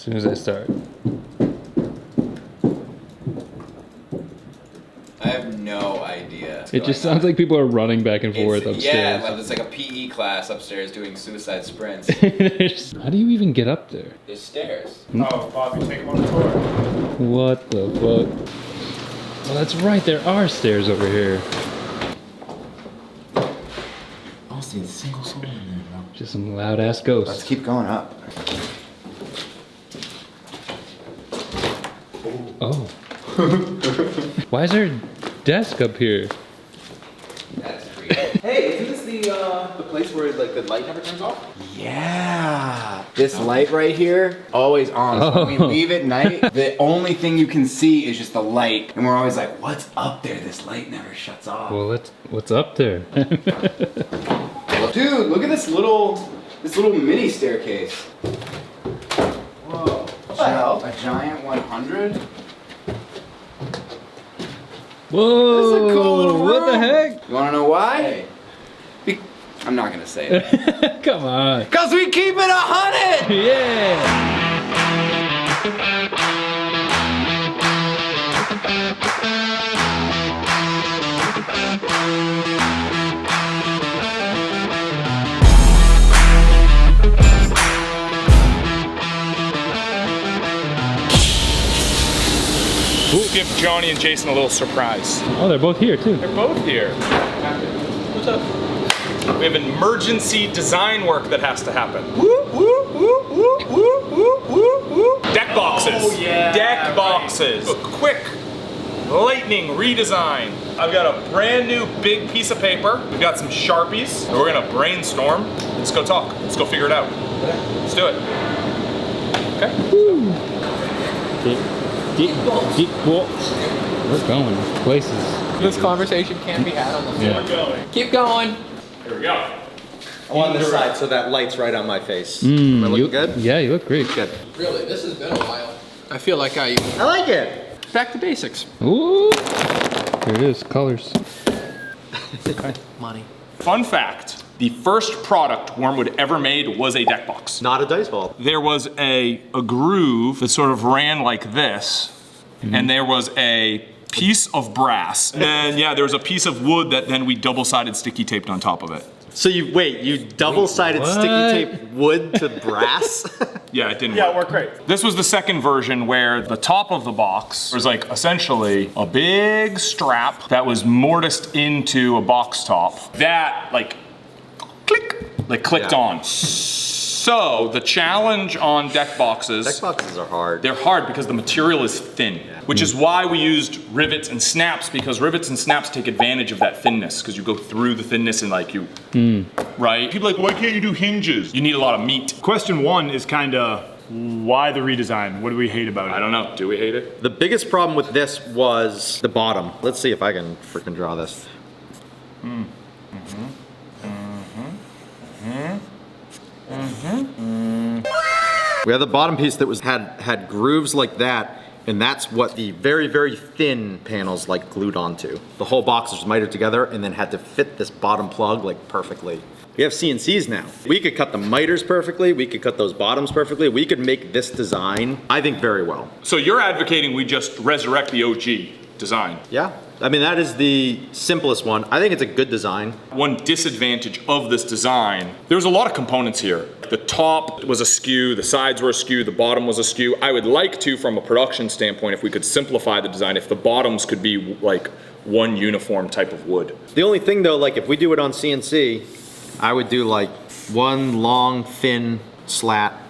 soon as I start. I have no idea. It just sounds like people are running back and forth upstairs. Yeah, like it's like a PE class upstairs doing suicide sprints. How do you even get up there? There's stairs. Oh, Bobby, take him on a tour. What the fuck? Well, that's right, there are stairs over here. I don't see a single soul in there, bro. Just some loud ass Let's ghosts. keep going up. Oh. Why is there a desk up here? That's creepy. Hey, isn't this the place where like the light never turns off? Yeah. This light right here, always on. So when we leave at night, the only thing you can see is just the light. And we're always like, what's up there? This light never shuts off. Well, what's up there? Dude, look at this little mini staircase. Whoa. What the hell? A giant 100? Whoa! That's a cool little What the room. heck? You wanna know why? I'm not gonna say it. Come on. Cause we keep it 100! Yeah! Give Johnny and Jason a little surprise. Oh, they're both here too. They're both here. What's up? We have emergency design work that has to happen. Deck boxes. Oh, yeah, Deck boxes. A quick lightning redesign. I've got a brand new big piece of paper. We've got some Sharpies. And we're gonna brainstorm. Let's go talk. Let's go figure it out. Let's do it. Okay. Deep walks. We're going places. This conversation can't be had on the floor. We're going. Keep going. Here we go. I'm on this side so that light's right on my face. Am I You- looking good? Yeah, you look great. Good. Really, this has been a while. I feel like I like it. back to basics. Ooh. Here it is, colors. Money. Fun fact, the first product Wormwood ever made was a deck box. Not a dice ball. There was a groove that sort of ran like this, and there was a piece of brass. And then, yeah, there was a piece of wood that then we double-sided sticky taped on top of it. So you double-sided Wait, sticky what? tape wood to brass? Yeah, it didn't Yeah, work. it worked great. This was the second version where the top of the box was like essentially a big strap that was mortised into a box top. That like, click, like clicked Yeah. on. So the challenge on deck boxes, Deck boxes are hard. they're hard because the material is thin, which is why we used rivets and snaps, because rivets and snaps take advantage of that thinness because you go through the thinness and like you, right? People are like, why can't you do hinges? You need a lot of meat. Question one is kind of why the redesign? What do we hate about it? I don't know, do we hate it? The biggest problem with this was the bottom. Let's see if I can freaking draw this. We had the bottom piece that had grooves like that, and that's what the very, very thin panels like glued onto. The whole box was mitered together and then had to fit this bottom plug like perfectly. We have CNCs now. We could cut the miters perfectly, we could cut those bottoms perfectly, we could make this design, I think, very well. So you're advocating we just resurrect the OG design. Yeah, I mean, that is the simplest one. I think it's a good design. One disadvantage of this design, there was a lot of components here. The top was askew, the sides were askew, the bottom was askew. I would like to, from a production standpoint, if we could simplify the design, if the bottoms could be like one uniform type of wood. The only thing though, like if we do it on CNC, I would do like one long, thin slat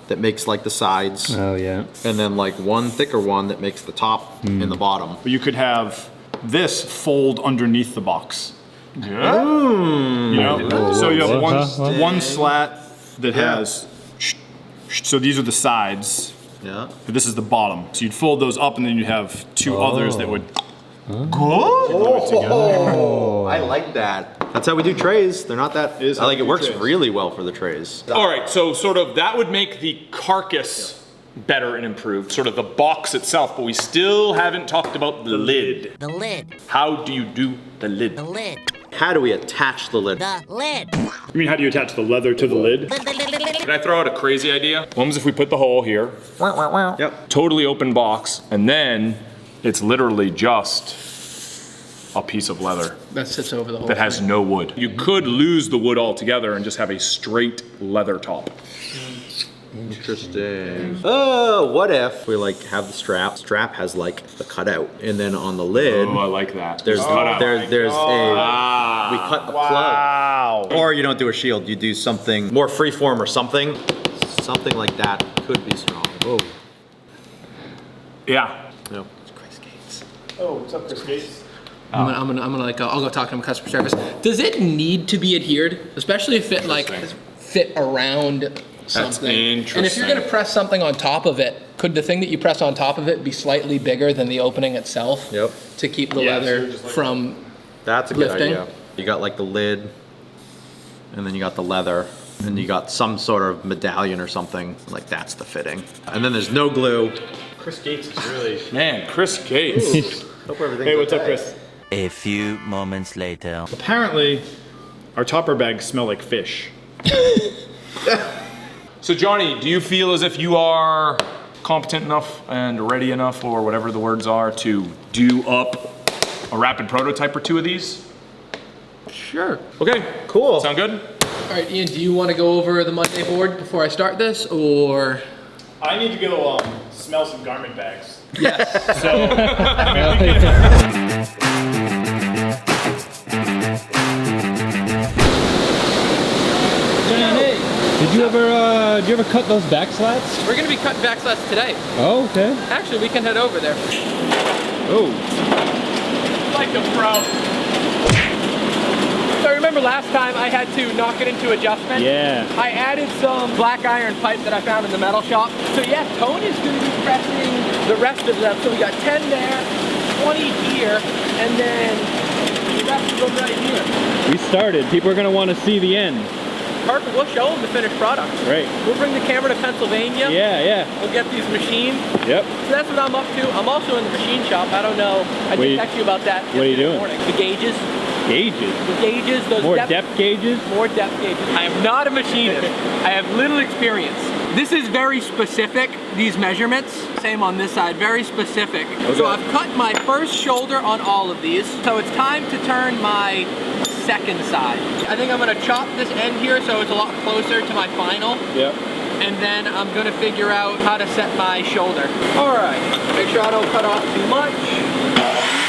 that makes like the sides, Oh yeah. and then like one thicker one that makes the top and the bottom. But you could have this fold underneath the box. Yeah. You know, so you have one slat that has. So these are the sides. Yeah. But this is the bottom. So you'd fold those up, and then you'd have two others that would. Oh, I like that. That's how we do trays. They're not that. Is I how like we it do works trays. really well for the trays. All right, so sort of that would make the carcass better and improved, sort of the box itself, but we still haven't talked about the lid. The lid. How do you do the lid? The lid. How do we attach the lid? The lid. You mean, how do you attach the leather to the lid? Can I throw out a crazy idea? What if we put the hole here, Yep. totally open box, and then it's literally just a piece of leather That sits over the whole that has no wood. You could lose the wood altogether and just have a straight leather top. Interesting. Oh, what if we like have the strap? Strap has like the cutout, and then on the lid, Oh, I like that. there's there's a we cut the plug. Wow. Or you don't do a shield, you do something more freeform or something. Something like that could be strong. Oh, Yeah. no, it's Chris Gates. Oh, what's up, Chris Gates? I'm gonna like I'll go talk to him customer service. Does it need to be adhered, especially if it like fit around something? interesting. And if you're gonna press something on top of it, could the thing that you press on top of it be slightly bigger than the opening itself? Yep. To keep the Yeah, so leather you're just like- from That's a good Lifting. idea. You got like the lid, and then you got the leather, and you got some sort of medallion or something. Like that's the fitting. And then there's no glue. Chris Gates is really. Man, Chris Gates. Hope everything's Hey, what's up, okay. Chris? A few moments later. Apparently, our topper bags smell like fish. So Johnny, do you feel as if you are competent enough and ready enough, or whatever the words are, to do up a rapid prototype or two of these? Sure. Okay, Cool. sound good? All right, Ian, do you want to go over the Monday board before I start this, or? I need to go smell some garment bags. Yes. So, Did you ever cut those back slats? We're gonna be cutting back slats today. Oh, okay. Actually, we can head over there. Oh. Like a pro. So remember last time I had to knock it into adjustment? Yeah. I added some black iron pipe that I found in the metal shop. So yeah, Tony is going to be pressing the rest of them. So we got 10 there, 20 here, and then the rest of them right here. We started. People are gonna want to see the end. Perfect, we'll show them the finished product. Right. We'll bring the camera to Pennsylvania. Yeah. We'll get these machined. Yep. So that's what I'm up to. I'm also in the machine shop. I don't know. I What are did you- text you about that. what are you yesterday doing? morning. The gauges. Gauges. The gauges, those More depth gauges. More depth gauges. I am not a machinist. I have little experience. This is very specific, these measurements. Same on this side, very specific. So I've cut my first shoulder on all of these. So it's time to turn my second side. I think I'm gonna chop this end here so it's a lot closer to my final. Yep. And then I'm gonna figure out how to set my shoulder. All right, make sure I don't cut off too much.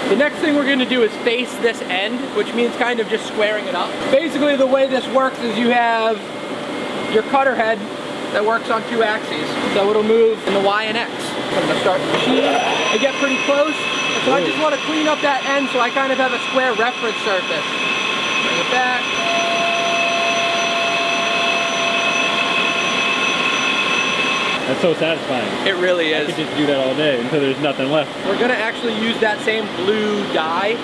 The next thing we're gonna do is face this end, which means kind of just squaring it up. Basically the way this works is you have your cutter head that works on 2 axes. So it'll move in the Y and X. I'm gonna start the machine. I get pretty close. And so I just wanna clean up that end so I kind of have a square reference surface. Bring it back. That's so satisfying. It really I is. could just do that all day until there's nothing left. We're gonna actually use that same blue dye.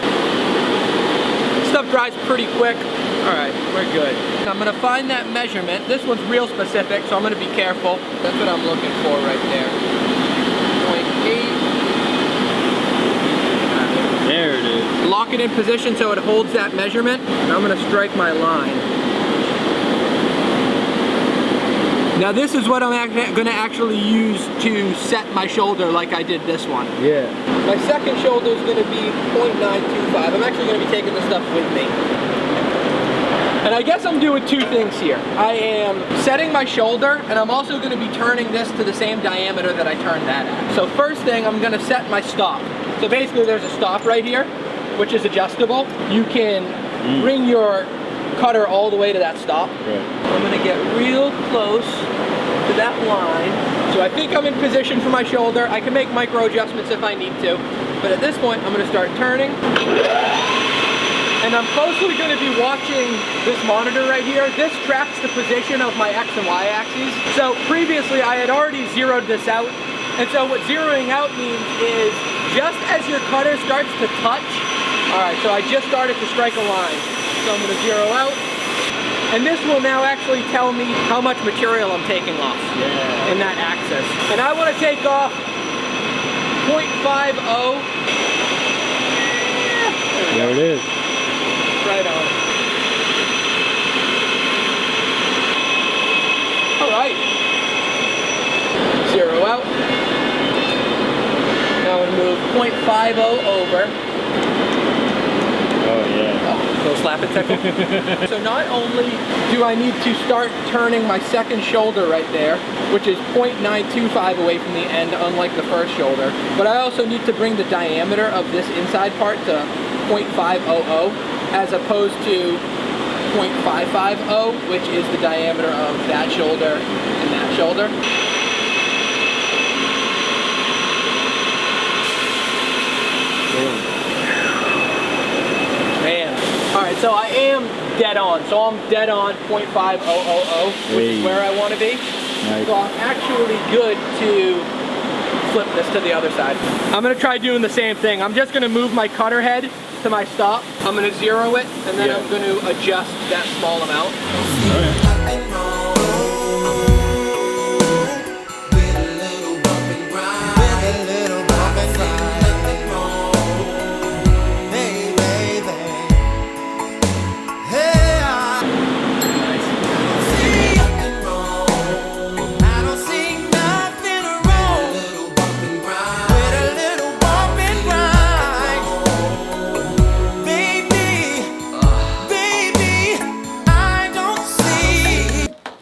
Stuff dries pretty quick. All right, we're good. I'm gonna find that measurement. This one's real specific, so I'm gonna be careful. That's what I'm looking for right there. 0.8. There it is. Lock it in position so it holds that measurement. And I'm gonna strike my line. Now this is what I'm gonna actually use to set my shoulder like I did this one. Yeah. My second shoulder is going to be 0.925. I'm actually going to be taking this stuff with me. And I guess I'm doing 2 things here. I am setting my shoulder, and I'm also going to be turning this to the same diameter that I turned that at. So first thing, I'm going to set my stop. So basically there's a stop right here, which is adjustable. You can bring your cutter all the way to that stop. Right. I'm going to get real close to that line. So I think I'm in position for my shoulder. I can make micro adjustments if I need to. But at this point, I'm gonna start turning. And I'm closely gonna be watching this monitor right here. This tracks the position of my X and Y axes. So previously I had already zeroed this out. And so what zeroing out means is just as your cutter starts to touch, all right, so I just started to strike a line. So I'm gonna zero out. And this will now actually tell me how much material I'm taking off in that axis. And I want to take off .50. There it is. Right on. All right. Zero out. Now I'm gonna move .50 over. Oh yeah. Go slap it, tickle. So not only do I need to start turning my second shoulder right there, which is .925 away from the end, unlike the first shoulder, but I also need to bring the diameter of this inside part to .500 as opposed to .550, which is the diameter of that shoulder and that shoulder. Man. All right, so I am dead on. So I'm dead on .5000, which is where I want to be. Nice. So I'm actually good to flip this to the other side. I'm gonna try doing the same thing. I'm just gonna move my cutter head to my stop. I'm gonna zero it, and then I'm gonna adjust that small amount.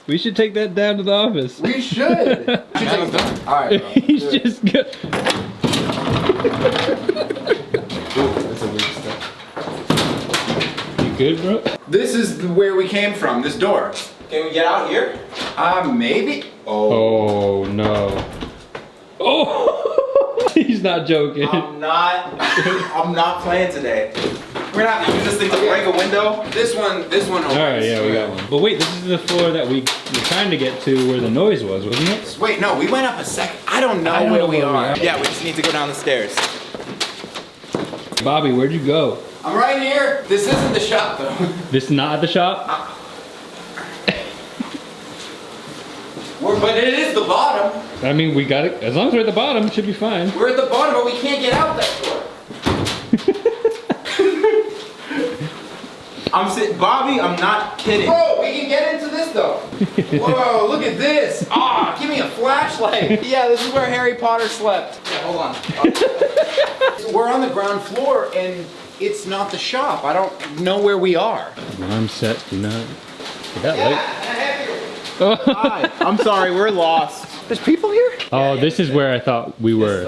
We should take that down to the office. We should. All right. Bro. He's just good. That's a weird step. You good, bro? This is where we came from. This door. Can we get out here? Maybe. Oh. Oh no. Oh! He's not joking. I'm not playing today. We're gonna have to use this thing to break a window. This one opens. All right, yeah, we got one. But wait, this is the floor that we were trying to get to where the noise was, wasn't it? Wait, no, we went up a second. I don't know where we are. Yeah, we just need to go down the stairs. Bobby, where'd you go? I'm right here. This isn't the shop though. This is not at the shop? But it is the bottom. I mean, we got it. As long as we're at the bottom, it should be fine. We're at the bottom, but we can't get out that door. Bobby, I'm not kidding. Bro, we can get into this though. Whoa, look at this. Ah, give me a flashlight. Yeah, this is where Harry Potter slept. Yeah, hold on. We're on the ground floor and it's not the shop. I don't know where we are. Alarm set, do not. Is that light? Hi, I'm sorry, we're lost. There's people here? Oh, this is where I thought we were.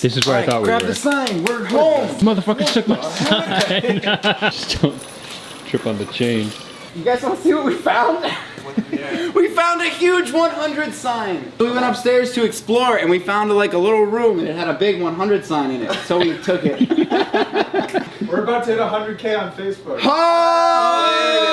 This is where I thought we were. Grab the sign, we're home. Motherfucker took my sign. Just don't trip on the chain. You guys want to see what we found? We found a huge 100 sign. We went upstairs to explore and we found like a little room and it had a big 100 sign in it. So we took it. We're about to hit 100K on Facebook. Oh!